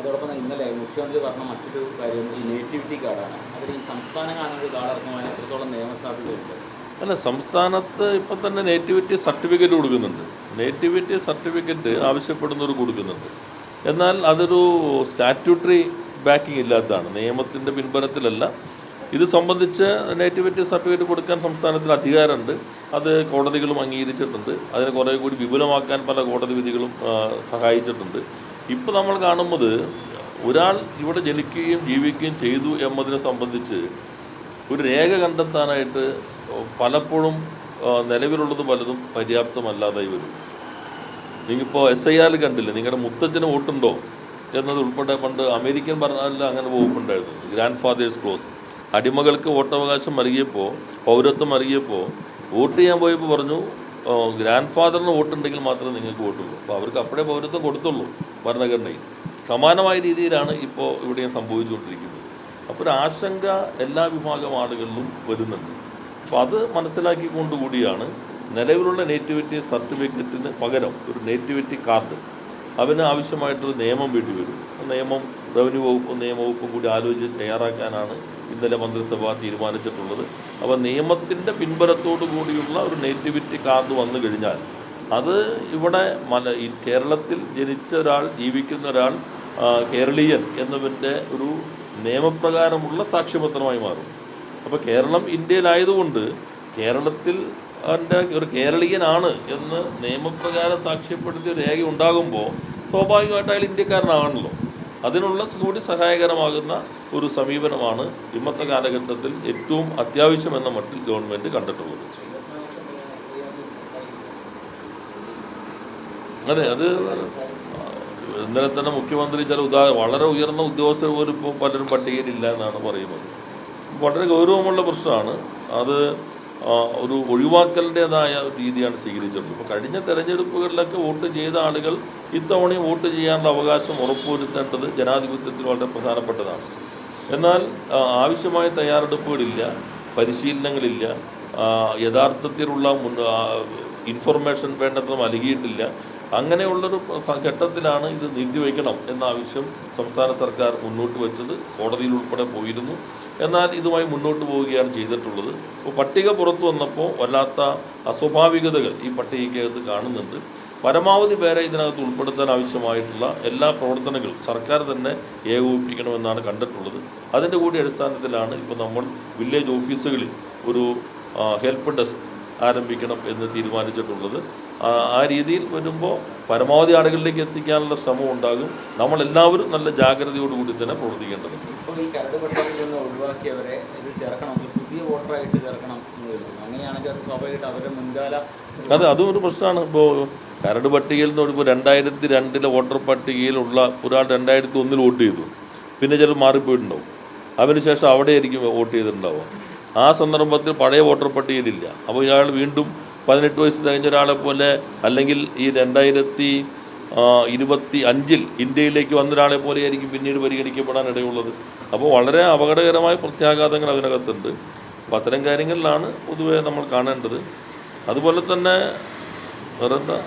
അതോടൊപ്പം തന്നെ ഇന്നലെ മുഖ്യമന്ത്രി പറഞ്ഞ മറ്റൊരു കാര്യം ഈ നേറ്റിവിറ്റി കാർഡാണ്. അതിൽ ഈ സംസ്ഥാനങ്ങളാണെങ്കിൽ കാർഡ് ഇറക്കുവാൻ എത്രത്തോളം നിയമസാധ്യതയുണ്ട്? അല്ല, സംസ്ഥാനത്ത് ഇപ്പം തന്നെ നേറ്റിവിറ്റി സർട്ടിഫിക്കറ്റ് കൊടുക്കുന്നുണ്ട്. നേറ്റിവിറ്റി സർട്ടിഫിക്കറ്റ് ആവശ്യപ്പെടുന്നവർ കൊടുക്കുന്നുണ്ട്. എന്നാൽ അതൊരു സ്റ്റാറ്റ്യൂട്ടറി ബാക്കിംഗ് ഇല്ലാത്തതാണ്, നിയമത്തിൻ്റെ പിൻബലത്തിലല്ല. ഇത് സംബന്ധിച്ച് നേറ്റിവിറ്റി സർട്ടിഫിക്കറ്റ് കൊടുക്കാൻ സംസ്ഥാനത്തിന് അധികാരമുണ്ട്. അത് കോടതികളും അംഗീകരിച്ചിട്ടുണ്ട്. അതിനെ കുറേ കൂടി വിപുലമാക്കാൻ പല കോടതി വിധികളും സഹായിച്ചിട്ടുണ്ട്. ഇപ്പോൾ നമ്മൾ കാണുന്നത് ഒരാൾ ഇവിടെ ജനിക്കുകയും ജീവിക്കുകയും ചെയ്തു എന്നതിനെ സംബന്ധിച്ച് ഒരു രേഖ കണ്ടെത്താനായിട്ട് പലപ്പോഴും നിലവിലുള്ളത് പലതും പര്യാപ്തമല്ലാതായി വരും. നിങ്ങളിപ്പോൾ SIR കണ്ടില്ലേ, നിങ്ങളുടെ മുത്തച്ഛന് വോട്ടുണ്ടോ എന്നത് ഉൾപ്പെടെ പണ്ട് അമേരിക്കൻ ഭരണത്തിൽ അങ്ങനെ വകുപ്പുണ്ടായിരുന്നു, ഗ്രാൻഡ് ഫാദേഴ്സ് ക്ലോസ്. അടിമകൾക്ക് വോട്ടവകാശം നൽകിയപ്പോൾ, പൗരത്വം നൽകിയപ്പോൾ വോട്ട് ചെയ്യാൻ പോയപ്പോൾ പറഞ്ഞു ഗ്രാൻഡ് ഫാദറിന് വോട്ടുണ്ടെങ്കിൽ മാത്രമേ നിങ്ങൾക്ക് വോട്ടുള്ളൂ. അപ്പോൾ അവർക്ക് അപ്പോഴേ പൗരത്വം കൊടുത്തുള്ളൂ ഭരണഘടനയിൽ. സമാനമായ രീതിയിലാണ് ഇപ്പോൾ ഇവിടെയും സംഭവിച്ചുകൊണ്ടിരിക്കുന്നത്. അപ്പോൾ ഒരു ആശങ്ക എല്ലാ വിഭാഗം ആളുകളിലും വരുന്നുണ്ട്. അപ്പോൾ അത് മനസ്സിലാക്കിക്കൊണ്ടുകൂടിയാണ് നിലവിലുള്ള നേറ്റിവിറ്റി സർട്ടിഫിക്കറ്റിന് പകരം ഒരു നേറ്റിവിറ്റി കാർഡ്, അതിന് ആവശ്യമായിട്ടൊരു നിയമം വേണ്ടി വരും. നിയമം റവന്യൂ വകുപ്പും നിയമവകുപ്പും കൂടി ആലോചിച്ച് തയ്യാറാക്കാനാണ് ഇന്നലെ മന്ത്രിസഭ തീരുമാനിച്ചിട്ടുള്ളത്. അപ്പോൾ നിയമത്തിൻ്റെ പിൻബലത്തോടു കൂടിയുള്ള ഒരു നേറ്റിവിറ്റി കാർഡ് വന്നു കഴിഞ്ഞാൽ അത് ഇവിടെ ഈ കേരളത്തിൽ ജനിച്ച ഒരാൾ, ജീവിക്കുന്ന ഒരാൾ, കേരളീയൻ എന്നതിൻ്റെ ഒരു നിയമപ്രകാരമുള്ള സാക്ഷ്യപത്രമായി മാറും. അപ്പോൾ കേരളം ഇന്ത്യയിലായതുകൊണ്ട് കേരളത്തിൽ അവൻ്റെ ഒരു കേരളീയനാണ് എന്ന് നിയമപ്രകാരം സാക്ഷ്യപ്പെടുത്തിയ രേഖ ഉണ്ടാകുമ്പോൾ സ്വാഭാവികമായിട്ട് അയാൾ ഇന്ത്യക്കാരനാണല്ലോ. അതിനുള്ള കൂടി സഹായകരമാകുന്ന ഒരു സമീപനമാണ് ഇന്നത്തെ കാലഘട്ടത്തിൽ ഏറ്റവും അത്യാവശ്യമെന്ന മട്ടിൽ ഗവൺമെൻറ് കണ്ടിട്ടുള്ളത്. അതെ, അത് ഇന്നലെ തന്നെ മുഖ്യമന്ത്രി ചില വളരെ ഉയർന്ന ഉദ്യോഗസ്ഥർ പോലും ഇപ്പോൾ പലരും പട്ടികയിലില്ല എന്നാണ് പറയുന്നത്. വളരെ ഗൗരവമുള്ള പ്രശ്നമാണ് അത്. ഒരു ഒഴിവാക്കലിൻ്റെതായ രീതിയാണ് സ്വീകരിച്ചിട്ടുള്ളത്. ഇപ്പോൾ കഴിഞ്ഞ തെരഞ്ഞെടുപ്പുകളിലൊക്കെ വോട്ട് ചെയ്ത ആളുകൾ ഇത്തവണയും വോട്ട് ചെയ്യാനുള്ള അവകാശം ഉറപ്പുവരുത്തേണ്ടത് ജനാധിപത്യത്തിൽ വളരെ പ്രധാനപ്പെട്ടതാണ്. എന്നാൽ ആവശ്യമായ തയ്യാറെടുപ്പുകളില്ല, പരിശീലനങ്ങളില്ല, യഥാർത്ഥത്തിലുള്ള ഇൻഫർമേഷൻ വേണ്ടത്ര നൽകിയിട്ടില്ല. അങ്ങനെയുള്ളൊരു ഘട്ടത്തിലാണ് ഇത് നീട്ടിവയ്ക്കണം എന്ന ആവശ്യം സംസ്ഥാന സർക്കാർ മുന്നോട്ട് വെച്ചത്. കോടതിയിൽ ഉൾപ്പെടെ പോയിരുന്നു. എന്നാൽ ഇതുമായി മുന്നോട്ട് പോവുകയാണ് ചെയ്തിട്ടുള്ളത്. ഇപ്പോൾ പട്ടിക പുറത്തു വന്നപ്പോൾ വല്ലാത്ത അസ്വാഭാവികതകൾ ഈ പട്ടികയ്ക്കകത്ത് കാണുന്നുണ്ട്. പരമാവധി പേരെ ഇതിനകത്ത് ഉൾപ്പെടുത്താൻ ആവശ്യമായിട്ടുള്ള എല്ലാ പ്രവർത്തനങ്ങളും സർക്കാർ തന്നെ ഏകോപിപ്പിക്കണമെന്നാണ് കണ്ടിട്ടുള്ളത്. അതിൻ്റെ കൂടി അടിസ്ഥാനത്തിലാണ് ഇപ്പോൾ നമ്മൾ വില്ലേജ് ഓഫീസുകളിൽ ഒരു ഹെൽപ്പ് ഡെസ്ക് ആരംഭിക്കണം എന്ന് തീരുമാനിച്ചിട്ടുള്ളത്. ആ രീതിയിൽ വരുമ്പോൾ പരമാവധി ആളുകളിലേക്ക് എത്തിക്കാനുള്ള ശ്രമം ഉണ്ടാകും. നമ്മളെല്ലാവരും നല്ല ജാഗ്രതയോടുകൂടി തന്നെ പ്രവർത്തിക്കേണ്ടതുണ്ട്. ഇപ്പോൾ ഈ കരട് പട്ടികയിൽ നിന്ന് ഒഴിവാക്കിയവരെ ഇത് ചേർക്കണം, പുതിയ വോട്ടറായിട്ട് ചേർക്കണം എന്ന് വരുന്നു. അങ്ങനെയാണെങ്കിൽ അത് സ്വാഭാവികമായിട്ട് അവരുടെ മുൻകാല അതും ഒരു പ്രശ്നമാണ്. ഇപ്പോൾ കരട് പട്ടികയിൽ നിന്ന് ഇപ്പോൾ 2002 വോട്ടർ പട്ടികയിലുള്ള ഒരാൾ 2001 വോട്ട് ചെയ്തു, പിന്നെ ചിലർ മാറിപ്പോയിട്ടുണ്ടാവും. അതിനുശേഷം അവിടെ ആയിരിക്കും വോട്ട് ചെയ്തിട്ടുണ്ടാവുക. ആ സന്ദർഭത്തിൽ പഴയ വോട്ടർ പട്ടികയിലില്ല. അപ്പോൾ ഇയാൾ വീണ്ടും 18 വയസ്സ് തികഞ്ഞ ഒരാളെ പോലെ, അല്ലെങ്കിൽ ഈ 2025 ഇന്ത്യയിലേക്ക് വന്ന ഒരാളെ പോലെയായിരിക്കും പിന്നീട് പരിഗണിക്കപ്പെടാൻ ഇടയുള്ളത്. അപ്പോൾ വളരെ അപകടകരമായ പ്രത്യാഘാതങ്ങൾ അതിനകത്തുണ്ട്. അപ്പോൾ അത്തരം കാര്യങ്ങളിലാണ് പൊതുവെ നമ്മൾ കാണേണ്ടത്. അതുപോലെ തന്നെ വേറെന്താ